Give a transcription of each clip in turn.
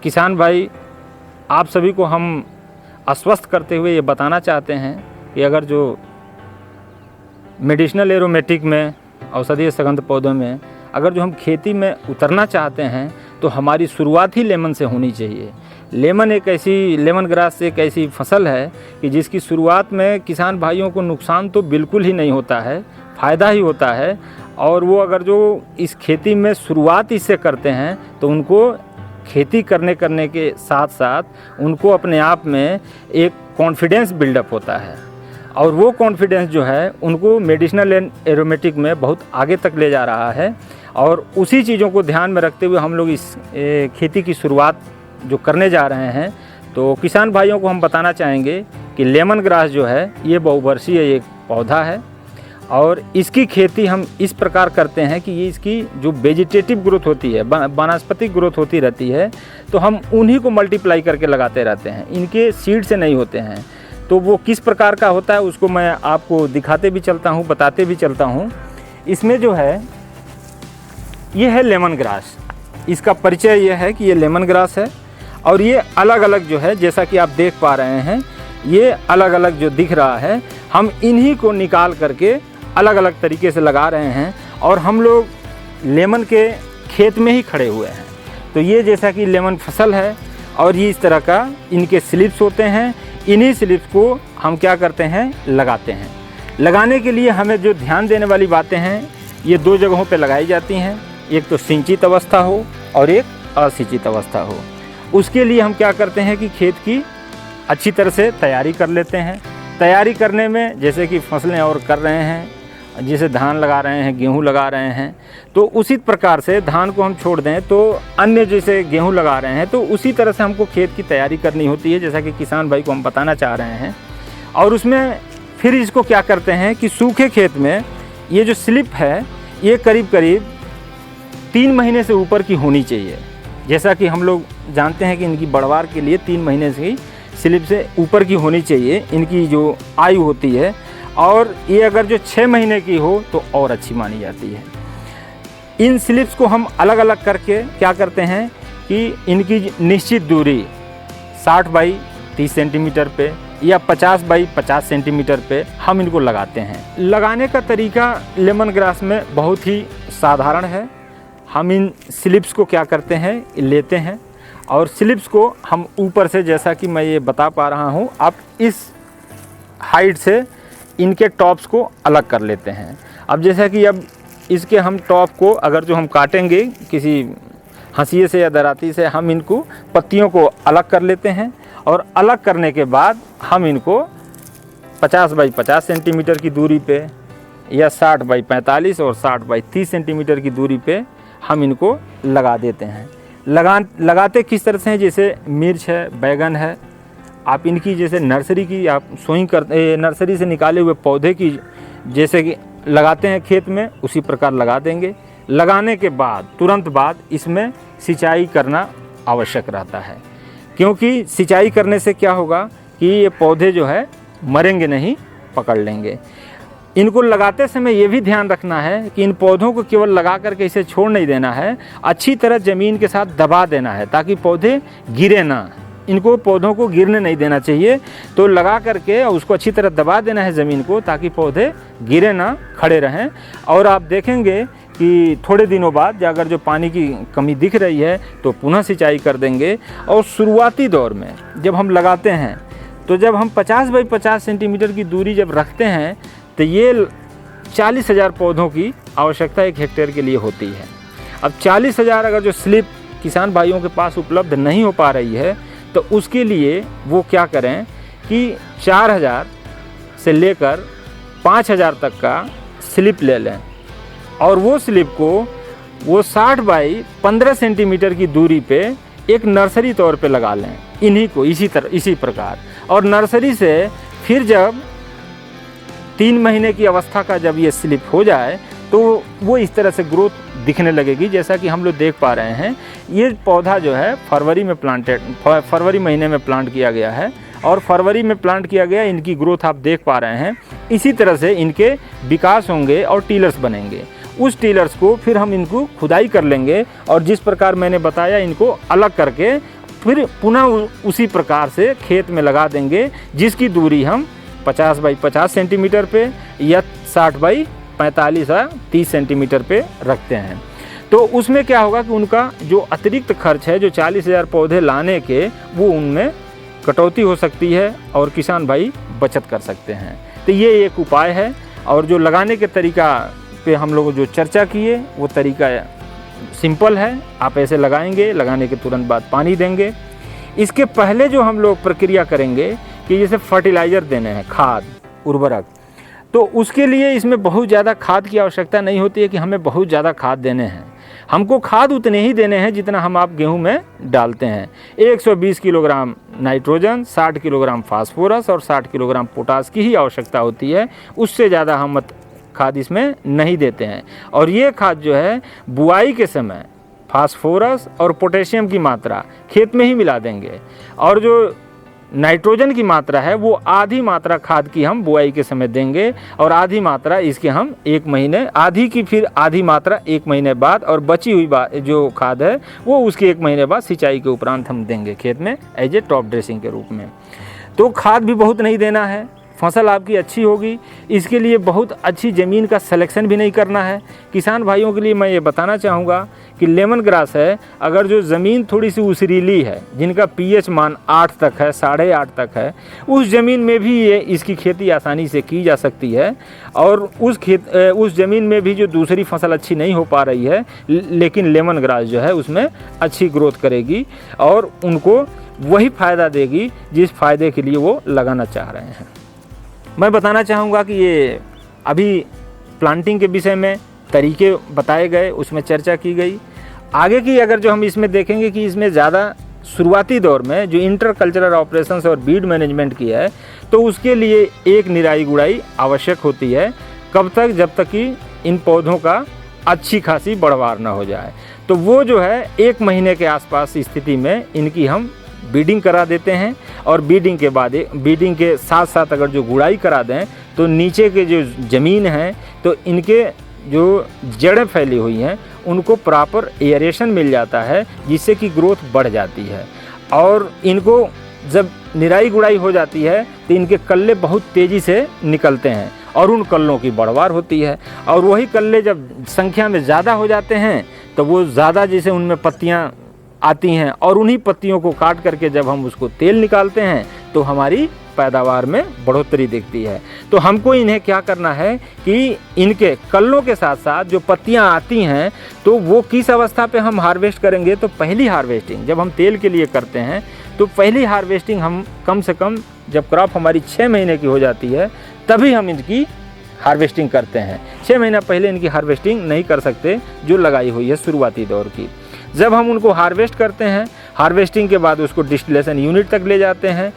किसान भाई, आप सभी को हम आश्वस्त करते हुए ये बताना चाहते हैं कि अगर जो मेडिसिनल एरोमेटिक में, औषधीय सुगंध पौधों में अगर जो हम खेती में उतरना चाहते हैं तो हमारी शुरुआत ही लेमन से होनी चाहिए। लेमन ग्रास एक ऐसी फसल है कि जिसकी शुरुआत में किसान भाइयों को नुकसान तो बिल्कुल ही नहीं होता है, फ़ायदा ही होता है। और वो अगर जो इस खेती में शुरुआत इससे करते हैं तो उनको खेती करने के साथ साथ उनको अपने आप में एक कॉन्फिडेंस बिल्डअप होता है, और वो कॉन्फिडेंस जो है उनको मेडिसिनल एंड एरोमेटिक में बहुत आगे तक ले जा रहा है। और उसी चीज़ों को ध्यान में रखते हुए हम लोग इस खेती की शुरुआत जो करने जा रहे हैं, तो किसान भाइयों को हम बताना चाहेंगे कि लेमन ग्रास जो है ये बहुवर्षीय एक पौधा है, और इसकी खेती हम इस प्रकार करते हैं कि ये इसकी जो वेजिटेटिव ग्रोथ होती है, वानस्पतिक ग्रोथ होती रहती है, तो हम उन्हीं को मल्टीप्लाई करके लगाते रहते हैं, इनके सीड से नहीं होते हैं। तो वो किस प्रकार का होता है उसको मैं आपको दिखाते भी चलता हूँ, बताते भी चलता हूँ। इसमें जो है ये है लेमन ग्रास। इसका परिचय ये है कि ये लेमन ग्रास है, और ये अलग अलग जो है, जैसा कि आप देख पा रहे हैं, ये अलग अलग जो दिख रहा है, हम इन्हीं को निकाल करके अलग अलग तरीके से लगा रहे हैं। और हम लोग लेमन के खेत में ही खड़े हुए हैं। तो ये जैसा कि लेमन फसल है, और ये इस तरह का इनके स्लिप्स होते हैं। इन्हीं स्लिप्स को हम क्या करते हैं, लगाते हैं। लगाने के लिए हमें जो ध्यान देने वाली बातें हैं, ये 2 जगहों पे लगाई जाती हैं। एक तो सिंचित अवस्था हो और एक असिंचित अवस्था हो। उसके लिए हम क्या करते हैं कि खेत की अच्छी तरह से तैयारी कर लेते हैं। तैयारी करने में जैसे कि फसलें और कर रहे हैं, जैसे धान लगा रहे हैं, गेहूं लगा रहे हैं, तो उसी प्रकार से धान को हम छोड़ दें तो अन्य जैसे गेहूं लगा रहे हैं, तो उसी तरह से हमको खेत की तैयारी करनी होती है, जैसा कि किसान भाई को हम बताना चाह रहे हैं। और उसमें फिर इसको क्या करते हैं कि सूखे खेत में ये जो स्लिप है ये करीब करीब 3 महीने से ऊपर की होनी चाहिए। जैसा कि हम लोग जानते हैं कि इनकी बढ़वार के लिए 3 महीने से स्लिप से ऊपर की होनी चाहिए इनकी जो आयु होती है। और ये अगर जो 6 महीने की हो तो और अच्छी मानी जाती है। इन स्लिप्स को हम अलग अलग करके क्या करते हैं कि इनकी निश्चित दूरी 60 बाई 30 सेंटीमीटर पे या 50 बाई 50 सेंटीमीटर पे हम इनको लगाते हैं। लगाने का तरीका लेमन ग्रास में बहुत ही साधारण है। हम इन स्लिप्स को क्या करते हैं, लेते हैं, और स्लिप्स को हम ऊपर से, जैसा कि मैं ये बता पा रहा हूँ, आप इस हाइट से इनके टॉप्स को अलग कर लेते हैं। अब जैसा कि अब इसके हम टॉप को अगर जो हम काटेंगे किसी हंसिए से या दराती से, हम इनको पत्तियों को अलग कर लेते हैं, और अलग करने के बाद हम इनको 50 बाई 50 सेंटीमीटर की दूरी पे या 60 बाई 45 और 60 बाई 30 सेंटीमीटर की दूरी पे हम इनको लगा देते हैं। लगाते किस तरह से हैं, जैसे मिर्च है, बैगन है, आप इनकी जैसे नर्सरी की आप सोइंग करते, नर्सरी से निकाले हुए पौधे की जैसे कि लगाते हैं खेत में, उसी प्रकार लगा देंगे। लगाने के बाद तुरंत बाद इसमें सिंचाई करना आवश्यक रहता है, क्योंकि सिंचाई करने से क्या होगा कि ये पौधे जो है मरेंगे नहीं, पकड़ लेंगे। इनको लगाते समय ये भी ध्यान रखना है कि इन पौधों को केवल लगा करके इसे छोड़ नहीं देना है, अच्छी तरह ज़मीन के साथ दबा देना है ताकि पौधे गिरे ना। इनको पौधों को गिरने नहीं देना चाहिए, तो लगा करके उसको अच्छी तरह दबा देना है ज़मीन को, ताकि पौधे गिरे ना, खड़े रहें। और आप देखेंगे कि थोड़े दिनों बाद अगर जो पानी की कमी दिख रही है तो पुनः सिंचाई कर देंगे। और शुरुआती दौर में जब हम लगाते हैं, तो जब हम 50 बाई 50 सेंटीमीटर की दूरी जब रखते हैं, तो ये 40,000 पौधों की आवश्यकता 1 हेक्टेयर के लिए होती है। अब 40,000 अगर जो स्लिप किसान भाइयों के पास उपलब्ध नहीं हो पा रही है, तो उसके लिए वो क्या करें कि 4,000 से लेकर 5,000 तक का स्लिप ले लें, और वो स्लिप को वो 60 बाई 15 सेंटीमीटर की दूरी पे एक नर्सरी तौर पे लगा लें, इन्हीं को इसी प्रकार। और नर्सरी से फिर जब 3 महीने की अवस्था का जब ये स्लिप हो जाए, तो वो इस तरह से ग्रोथ दिखने लगेगी, जैसा कि हम लोग देख पा रहे हैं। ये पौधा जो है फरवरी महीने में प्लांट किया गया है, और फरवरी में प्लांट किया गया, इनकी ग्रोथ आप देख पा रहे हैं। इसी तरह से इनके विकास होंगे और टीलर्स बनेंगे। उस टीलर्स को फिर हम इनको खुदाई कर लेंगे, और जिस प्रकार मैंने बताया इनको अलग करके फिर पुनः उसी प्रकार से खेत में लगा देंगे, जिसकी दूरी हम 50 बाई 50 सेंटीमीटर पे या 60 बाई 45 या 30 सेंटीमीटर पे रखते हैं। तो उसमें क्या होगा कि उनका जो अतिरिक्त खर्च है, जो 40,000 पौधे लाने के, वो उनमें कटौती हो सकती है और किसान भाई बचत कर सकते हैं। तो ये एक उपाय है। और जो लगाने के तरीका पे हम लोग जो चर्चा किए वो तरीका सिंपल है। आप ऐसे लगाएंगे, लगाने के तुरंत बाद पानी देंगे। इसके पहले जो हम लोग प्रक्रिया करेंगे कि जैसे फर्टिलाइज़र देने हैं, खाद, उर्वरक, तो उसके लिए इसमें बहुत ज़्यादा खाद की आवश्यकता नहीं होती है कि हमें बहुत ज़्यादा खाद देने हैं। हमको खाद उतने ही देने हैं जितना हम आप गेहूं में डालते हैं। 120 किलोग्राम नाइट्रोजन, 60 किलोग्राम फास्फोरस और 60 किलोग्राम पोटास की ही आवश्यकता होती है। उससे ज़्यादा हम खाद इसमें नहीं देते हैं। और ये खाद जो है बुआई के समय फास्फोरस और पोटेशियम की मात्रा खेत में ही मिला देंगे, और जो नाइट्रोजन की मात्रा है वो आधी मात्रा खाद की हम बुआई के समय देंगे, और आधी मात्रा इसके हम 1 महीने, आधी की फिर आधी मात्रा 1 महीने बाद, और बची हुई जो खाद है वो उसके 1 महीने बाद सिंचाई के उपरांत हम देंगे खेत में एज ए टॉप ड्रेसिंग के रूप में। तो खाद भी बहुत नहीं देना है, फसल आपकी अच्छी होगी। इसके लिए बहुत अच्छी ज़मीन का सिलेक्शन भी नहीं करना है। किसान भाइयों के लिए मैं ये बताना चाहूँगा कि लेमन ग्रास है, अगर जो ज़मीन थोड़ी सी उसरीली है, जिनका पीएच मान 8 तक है, 8.5 तक है, उस ज़मीन में भी ये इसकी खेती आसानी से की जा सकती है। और उस ज़मीन में भी जो दूसरी फसल अच्छी नहीं हो पा रही है, लेकिन लेमन ग्रास जो है उसमें अच्छी ग्रोथ करेगी और उनको वही फ़ायदा देगी जिस फ़ायदे के लिए वो लगाना चाह रहे हैं। मैं बताना चाहूँगा कि ये अभी प्लांटिंग के विषय में तरीके बताए गए, उसमें चर्चा की गई। आगे की अगर जो हम इसमें देखेंगे कि इसमें ज़्यादा शुरुआती दौर में जो इंटर कल्चरल ऑपरेशंस और बीड मैनेजमेंट की है, तो उसके लिए एक निराई गुड़ाई आवश्यक होती है। कब तक? जब तक कि इन पौधों का अच्छी खासी बढ़वार ना हो जाए। तो वो जो है 1 महीने के आसपास स्थिति में इनकी हम बीडिंग करा देते हैं, और बीडिंग के बाद बीडिंग के साथ साथ अगर जो गुड़ाई करा दें तो नीचे के जो ज़मीन है तो इनके जो जड़ें फैली हुई हैं उनको प्रॉपर एयरेशन मिल जाता है, जिससे कि ग्रोथ बढ़ जाती है। और इनको जब निराई गुड़ाई हो जाती है तो इनके कल्ले बहुत तेज़ी से निकलते हैं और उन कल्लों की बढ़वार होती है। और वही कल्ले जब संख्या में ज़्यादा हो जाते हैं तो वो ज़्यादा जैसे उनमें पत्तियाँ आती हैं, और उन्हीं पत्तियों को काट करके जब हम उसको तेल निकालते हैं तो हमारी पैदावार में बढ़ोतरी दिखती है। तो हमको इन्हें क्या करना है कि इनके कल्लों के साथ साथ जो पत्तियां आती हैं तो वो किस अवस्था पे हम हार्वेस्ट करेंगे। तो पहली हार्वेस्टिंग जब हम तेल के लिए करते हैं तो पहली हार्वेस्टिंग हम कम से कम जब क्रॉप हमारी 6 महीने की हो जाती है तभी हम इनकी हार्वेस्टिंग करते हैं। 6 महीना पहले इनकी हार्वेस्टिंग नहीं कर सकते जो लगाई हुई है शुरुआती दौर की। जब हम उनको हार्वेस्ट करते हैं, हार्वेस्टिंग के बाद उसको डिस्टिलेशन यूनिट तक ले जाते हैं।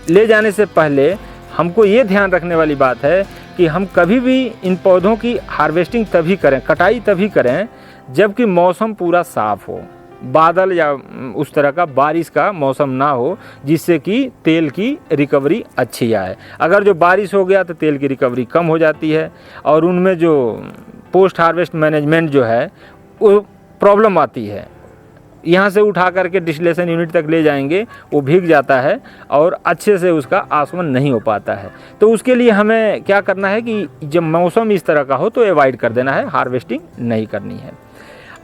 ले जाने से पहले हमको ये ध्यान रखने वाली बात है कि हम कभी भी इन पौधों की हार्वेस्टिंग तभी करें, कटाई तभी करें जबकि मौसम पूरा साफ़ हो, बादल या उस तरह का बारिश का मौसम ना हो, जिससे कि तेल की रिकवरी अच्छी आए। अगर जो बारिश हो गया तो तेल की रिकवरी कम हो जाती है और उनमें जो पोस्ट हार्वेस्ट मैनेजमेंट जो है वो प्रॉब्लम आती है। यहाँ से उठा करके डिस्टिलेशन यूनिट तक ले जाएंगे, वो भीग जाता है और अच्छे से उसका आसवन नहीं हो पाता है। तो उसके लिए हमें क्या करना है कि जब मौसम इस तरह का हो तो अवॉइड कर देना है, हार्वेस्टिंग नहीं करनी है।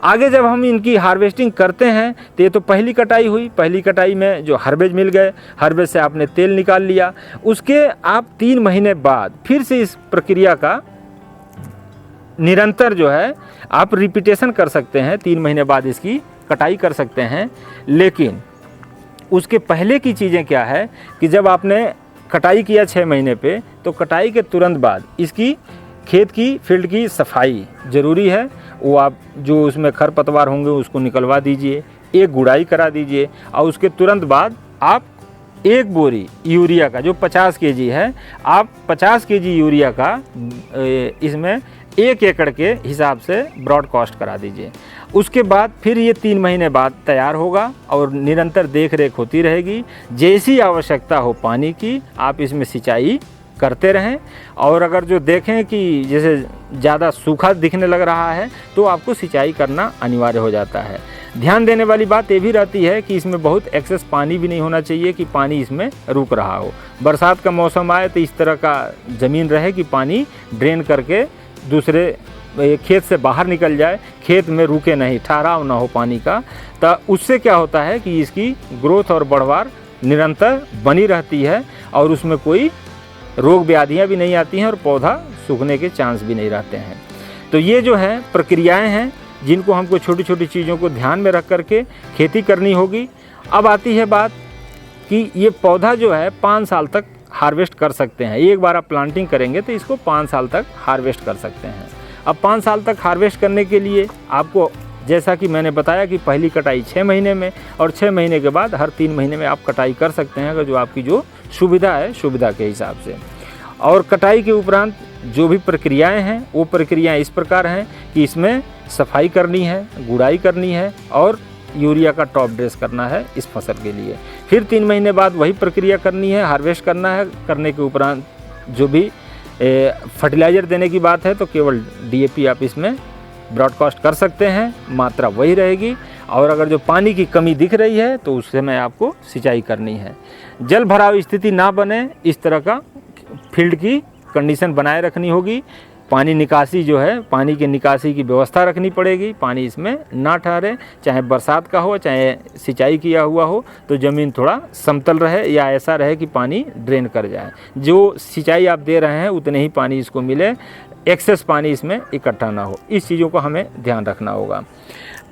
आगे जब हम इनकी हार्वेस्टिंग करते हैं तो ये तो पहली कटाई हुई। पहली कटाई में जो हार्वेज मिल गए, हार्वेज से आपने तेल निकाल लिया। उसके आप 3 महीने बाद फिर से इस प्रक्रिया का निरंतर जो है आप रिपीटेशन कर सकते हैं। 3 महीने बाद इसकी कटाई कर सकते हैं। लेकिन उसके पहले की चीज़ें क्या है कि जब आपने कटाई किया 6 महीने पे, तो कटाई के तुरंत बाद इसकी खेत की फील्ड की सफाई ज़रूरी है। वो आप जो उसमें खरपतवार होंगे उसको निकलवा दीजिए, एक गुड़ाई करा दीजिए, और उसके तुरंत बाद आप 1 बोरी यूरिया का जो 50 केजी है, आप 50 केजी यूरिया का इसमें 1 एकड़ के हिसाब से ब्रॉडकास्ट करा दीजिए। उसके बाद फिर ये 3 महीने बाद तैयार होगा और निरंतर देख रेख होती रहेगी। जैसी आवश्यकता हो पानी की, आप इसमें सिंचाई करते रहें। और अगर जो देखें कि जैसे ज़्यादा सूखा दिखने लग रहा है तो आपको सिंचाई करना अनिवार्य हो जाता है। ध्यान देने वाली बात ये भी रहती है कि इसमें बहुत एक्सेस पानी भी नहीं होना चाहिए कि पानी इसमें रुक रहा हो। बरसात का मौसम आए तो इस तरह का ज़मीन रहे कि पानी ड्रेन करके दूसरे खेत से बाहर निकल जाए, खेत में रुके नहीं, ठहराव ना हो पानी का। तो उससे क्या होता है कि इसकी ग्रोथ और बढ़वार निरंतर बनी रहती है और उसमें कोई रोग व्याधियाँ भी नहीं आती हैं और पौधा सूखने के चांस भी नहीं रहते हैं। तो ये जो है प्रक्रियाएं हैं जिनको हमको छोटी छोटी चीज़ों को ध्यान में रख करके खेती करनी होगी। अब आती है बात कि ये पौधा जो है 5 साल तक हार्वेस्ट कर सकते हैं। एक बार आप प्लांटिंग करेंगे तो इसको 5 साल तक हार्वेस्ट कर सकते हैं। अब 5 साल तक हार्वेस्ट करने के लिए आपको, जैसा कि मैंने बताया कि पहली कटाई 6 महीने में और 6 महीने के बाद हर 3 महीने में आप कटाई कर सकते हैं, अगर जो आपकी जो सुविधा है, सुविधा के हिसाब से। और कटाई के उपरांत जो भी प्रक्रियाएं हैं वो प्रक्रियाएं इस प्रकार हैं कि इसमें सफाई करनी है, गुड़ाई करनी है और यूरिया का टॉप ड्रेस करना है इस फसल के लिए। फिर 3 महीने बाद वही प्रक्रिया करनी है, हार्वेस्ट करना है। करने के उपरांत जो भी फर्टिलाइज़र देने की बात है तो केवल DAP आप इसमें ब्रॉडकास्ट कर सकते हैं, मात्रा वही रहेगी। और अगर जो पानी की कमी दिख रही है तो उस समय आपको सिंचाई करनी है। जल भराव स्थिति ना बने इस तरह का फील्ड की कंडीशन बनाए रखनी होगी। पानी निकासी जो है, पानी की निकासी की व्यवस्था रखनी पड़ेगी, पानी इसमें ना ठहरे, चाहे बरसात का हो चाहे सिंचाई किया हुआ हो, तो ज़मीन थोड़ा समतल रहे या ऐसा रहे कि पानी ड्रेन कर जाए। जो सिंचाई आप दे रहे हैं उतने ही पानी इसको मिले, एक्सेस पानी इसमें इकट्ठा ना हो। इस चीज़ों को हमें ध्यान रखना होगा।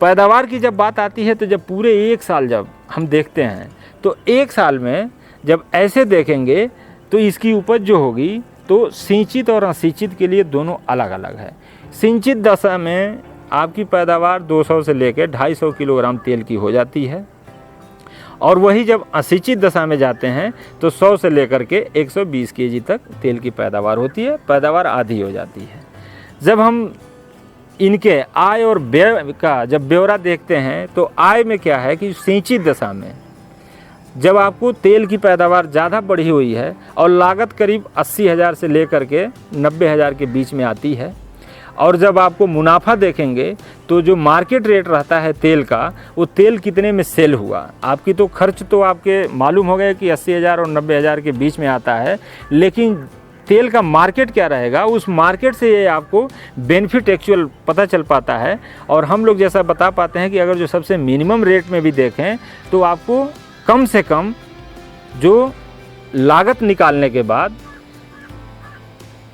पैदावार की जब बात आती है तो जब पूरे 1 साल जब हम देखते हैं तो 1 साल में जब ऐसे देखेंगे तो इसकी उपज जो होगी तो सिंचित और असिंचित के लिए दोनों अलग अलग है। सिंचित दशा में आपकी पैदावार 200 से लेकर 250 किलोग्राम तेल की हो जाती है और वही जब असिंचित दशा में जाते हैं तो 100 से लेकर के 120 केजी तक तेल की पैदावार होती है, पैदावार आधी हो जाती है। जब हम इनके आय और व्यय का जब ब्यौरा देखते हैं तो आय में क्या है कि सिंचित दशा में जब आपको तेल की पैदावार ज़्यादा बढ़ी हुई है और लागत करीब 80,000 से लेकर के 90,000 के बीच में आती है, और जब आपको मुनाफा देखेंगे तो जो मार्केट रेट रहता है तेल का, वो तेल कितने में सेल हुआ, आपकी तो खर्च तो आपके मालूम हो गए कि 80,000 और 90,000 के बीच में आता है, लेकिन तेल का मार्केट क्या रहेगा, उस मार्केट से ये आपको बेनिफिट एक्चुअल पता चल पाता है। और हम लोग जैसा बता पाते हैं कि अगर जो सबसे मिनिमम रेट में भी देखें तो आपको कम से कम जो लागत निकालने के बाद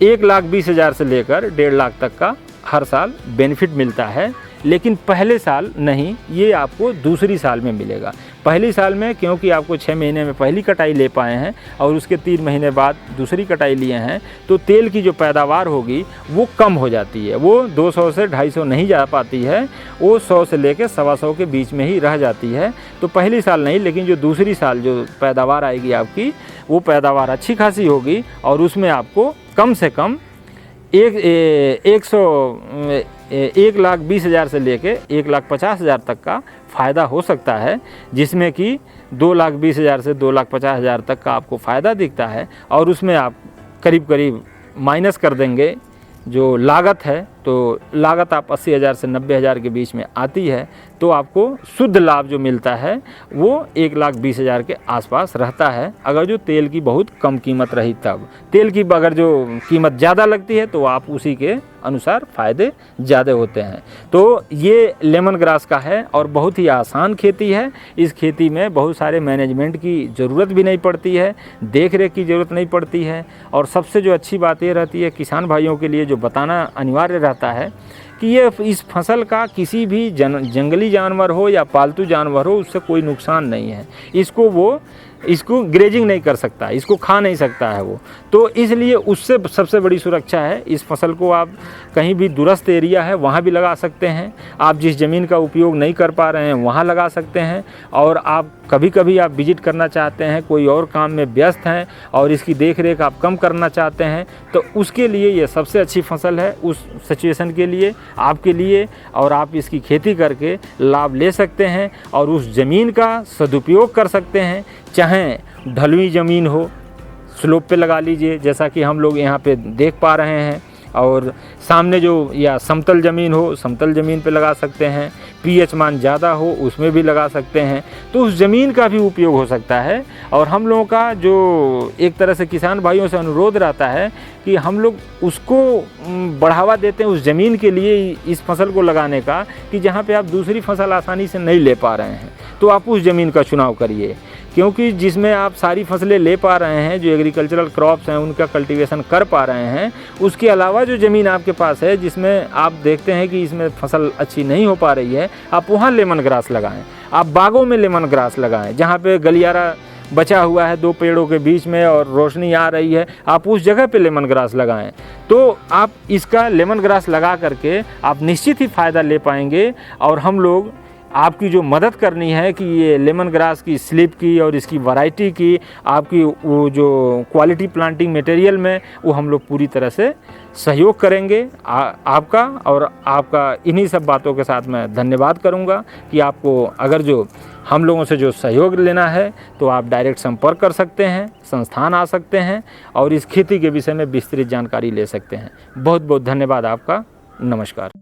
1,20,000 से लेकर 1.5 लाख तक का हर साल बेनिफिट मिलता है। लेकिन पहले साल नहीं, ये आपको दूसरी साल में मिलेगा। पहली साल में क्योंकि आपको 6 महीने में पहली कटाई ले पाए हैं और उसके 3 महीने बाद दूसरी कटाई लिए हैं, तो तेल की जो पैदावार होगी वो कम हो जाती है। वो 200 से 250 नहीं जा पाती है, वो 100 से लेकर 125 के बीच में ही रह जाती है। तो पहली साल नहीं, लेकिन जो दूसरी साल जो पैदावार आएगी आपकी, वो पैदावार अच्छी खासी होगी और उसमें आपको कम से कम 1,20,000 से लेके 1,50,000 तक का फ़ायदा हो सकता है, जिसमें कि 2,20,000 से 2,50,000 तक का आपको फ़ायदा दिखता है। और उसमें आप करीब करीब माइनस कर देंगे जो लागत है, तो लागत आप 80,000 से 90,000 के बीच में आती है, तो आपको शुद्ध लाभ जो मिलता है वो 1,20,000 के आसपास रहता है। अगर जो तेल की बहुत कम कीमत रही तब, तेल की अगर जो कीमत ज़्यादा लगती है तो आप उसी के अनुसार फ़ायदे ज़्यादा होते हैं। तो ये लेमन ग्रास का है और बहुत ही आसान खेती है। इस खेती में बहुत सारे मैनेजमेंट की ज़रूरत भी नहीं पड़ती है, देख रेख की ज़रूरत नहीं पड़ती है। और सबसे जो अच्छी बात ये रहती है किसान भाइयों के लिए जो बताना अनिवार्य रहता है कि ये इस फसल का किसी भी जंगली जानवर हो या पालतू जानवर हो उससे कोई नुकसान नहीं है। इसको ग्रेजिंग नहीं कर सकता, इसको खा नहीं सकता है वो, तो इसलिए उससे सबसे बड़ी सुरक्षा है। इस फसल को आप कहीं भी दूरस्थ एरिया है वहाँ भी लगा सकते हैं, आप जिस ज़मीन का उपयोग नहीं कर पा रहे हैं वहाँ लगा सकते हैं, और आप कभी कभी आप विजिट करना चाहते हैं, कोई और काम में व्यस्त हैं और इसकी देख रेख आप कम करना चाहते हैं, तो उसके लिए ये सबसे अच्छी फसल है उस सिचुएशन के लिए, आपके लिए। और आप इसकी खेती करके लाभ ले सकते हैं और उस ज़मीन का सदुपयोग कर सकते हैं, चाहे ढलुई ज़मीन हो, स्लोप पे लगा लीजिए, जैसा कि हम लोग यहाँ पे देख पा रहे हैं। और सामने जो या समतल ज़मीन हो, समतल ज़मीन पे लगा सकते हैं। पीएच मान ज़्यादा हो उसमें भी लगा सकते हैं। तो उस ज़मीन का भी उपयोग हो सकता है। और हम लोगों का जो एक तरह से किसान भाइयों से अनुरोध रहता है कि हम लोग उसको बढ़ावा देते हैं उस ज़मीन के लिए इस फसल को लगाने का, कि जहाँ पे आप दूसरी फसल आसानी से नहीं ले पा रहे हैं तो आप उस ज़मीन का चुनाव करिए। क्योंकि जिसमें आप सारी फसलें ले पा रहे हैं, जो एग्रीकल्चरल क्रॉप्स हैं उनका कल्टीवेशन कर पा रहे हैं, उसके अलावा जो ज़मीन आपके पास है जिसमें आप देखते हैं कि इसमें फसल अच्छी नहीं हो पा रही है, आप वहाँ लेमन ग्रास लगाएं। आप बागों में लेमन ग्रास लगाएं, जहाँ पे गलियारा बचा हुआ है 2 पेड़ों के बीच में और रोशनी आ रही है, आप उस जगह पे लेमन ग्रास लगाएं। तो आप इसका लेमन ग्रास लगा करके आप निश्चित ही फ़ायदा ले पाएंगे। और हम लोग आपकी जो मदद करनी है कि ये लेमन ग्रास की स्लिप की और इसकी वैरायटी की, आपकी वो जो क्वालिटी प्लांटिंग मटेरियल में, वो हम लोग पूरी तरह से सहयोग करेंगे आपका। और आपका इन्हीं सब बातों के साथ मैं धन्यवाद करूंगा कि आपको अगर जो हम लोगों से जो सहयोग लेना है तो आप डायरेक्ट संपर्क कर सकते हैं, संस्थान आ सकते हैं और इस खेती के विषय में विस्तृत जानकारी ले सकते हैं। बहुत बहुत धन्यवाद आपका। नमस्कार।